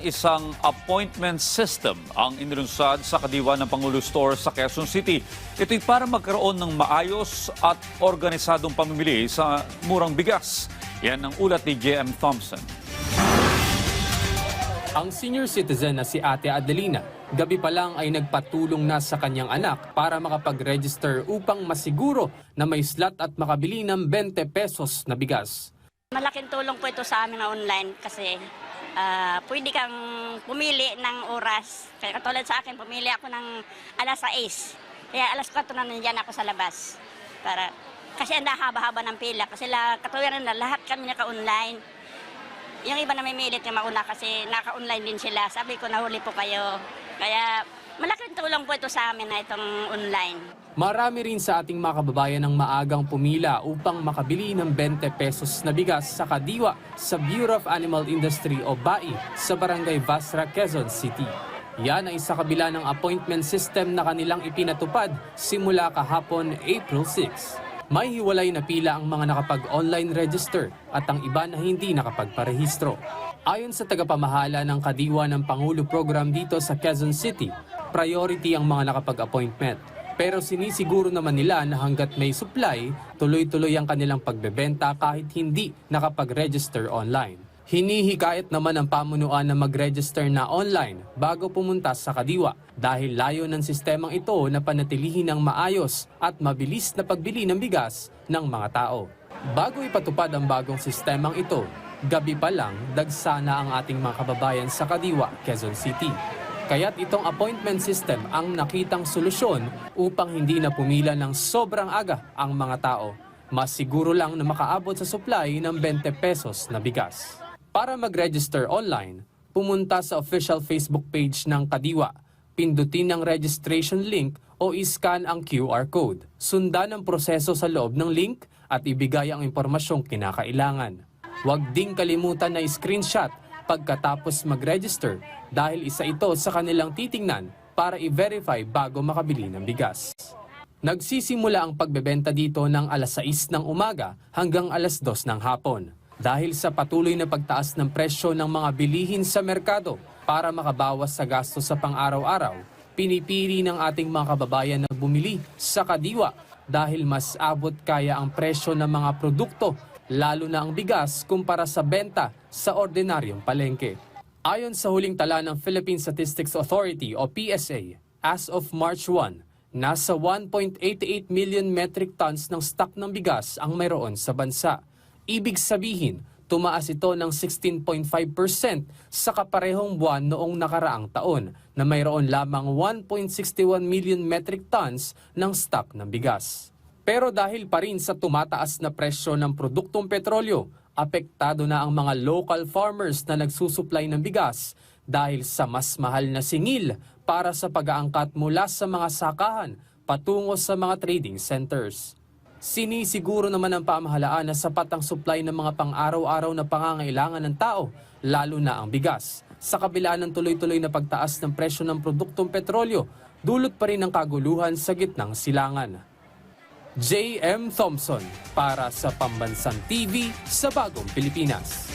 isang appointment system ang inilunsad sa kadiwa ng Pangulo Store sa Quezon City. Ito'y para magkaroon ng maayos at organisadong pamimili sa murang bigas. Yan ang ulat ni J.M. Thompson. Ang senior citizen na si Ate Adelina, gabi pa lang ay nagpatulong na sa kanyang anak para makapag-register upang masiguro na may slot at makabili ng 20 pesos na bigas. Malaking tulong po ito sa amin na online kasi pwede kang pumili ng oras. Kaya katulad sa akin, pumili ako ng alas 6. Kaya alas 4 na nandiyan ako sa labas. Kasi ang haba-haba ng pila. Kasi katulad na lahat kami naka-online. Yung iba na may milit na mauna kasi naka-online din sila. Sabi ko, nahuli po kayo. Kaya malaking tulong po ito sa amin na itong online. Marami rin sa ating mga kababayan ang maagang pumila upang makabili ng 20 pesos na bigas sa kadiwa sa Bureau of Animal Industry o BAI sa Barangay Vasra, Quezon City. Yan ay sa kabila ng appointment system na kanilang ipinatupad simula kahapon April 6. May hiwalay na pila ang mga nakapag-online register at ang iba na hindi nakapagparehistro. Ayon sa tagapamahala ng kadiwa ng Pangulo Program dito sa Quezon City, priority ang mga nakapag-appointment. Pero sinisiguro naman nila na hanggat may supply, tuloy-tuloy ang kanilang pagbebenta kahit hindi nakapag-register online. Hinihikayat naman ang pamunuan na mag-register na online bago pumunta sa kadiwa dahil layo ng sistemang ito na panatilihin ng maayos at mabilis na pagbili ng bigas ng mga tao. Bago ipatupad ang bagong sistemang ito, gabi pa lang dagsa na ang ating mga kababayan sa kadiwa, Quezon City. Kaya't itong appointment system ang nakitang solusyon upang hindi na pumila ng sobrang aga ang mga tao. Mas siguro lang na makaabot sa supply ng 20 pesos na bigas. Para mag-register online, pumunta sa official Facebook page ng Kadiwa, pindutin ang registration link o iscan ang QR code. Sundan ang proseso sa loob ng link at ibigay ang impormasyong kinakailangan. Huwag ding kalimutan na screenshot pagkatapos mag-register dahil isa ito sa kanilang titingnan para i-verify bago makabili ng bigas. Nagsisimula ang pagbebenta dito ng alas 6 ng umaga hanggang alas 2 ng hapon. Dahil sa patuloy na pagtaas ng presyo ng mga bilihin sa merkado para makabawas sa gasto sa pang-araw-araw, pinipili ng ating mga kababayan na bumili sa kadiwa dahil mas abot kaya ang presyo ng mga produkto, lalo na ang bigas kumpara sa benta sa ordinaryong palengke. Ayon sa huling tala ng Philippine Statistics Authority o PSA, as of March 1, nasa 1.88 million metric tons ng stock ng bigas ang mayroon sa bansa. Ibig sabihin, tumaas ito ng 16.5% sa kaparehong buwan noong nakaraang taon na mayroon lamang 1.61 million metric tons ng stock ng bigas. Pero dahil pa rin sa tumataas na presyo ng produktong petrolyo, apektado na ang mga local farmers na nagsusupply ng bigas dahil sa mas mahal na singil para sa pag-aangkat mula sa mga sakahan patungo sa mga trading centers. Sinisiguro naman ng pamahalaan na sapat ang supply ng mga pang-araw-araw na pangangailangan ng tao, lalo na ang bigas. Sa kabila ng tuloy-tuloy na pagtaas ng presyo ng produktong petrolyo, dulot pa rin ang kaguluhan sa gitnang silangan. J.M. Thompson para sa Pambansang TV sa Bagong Pilipinas.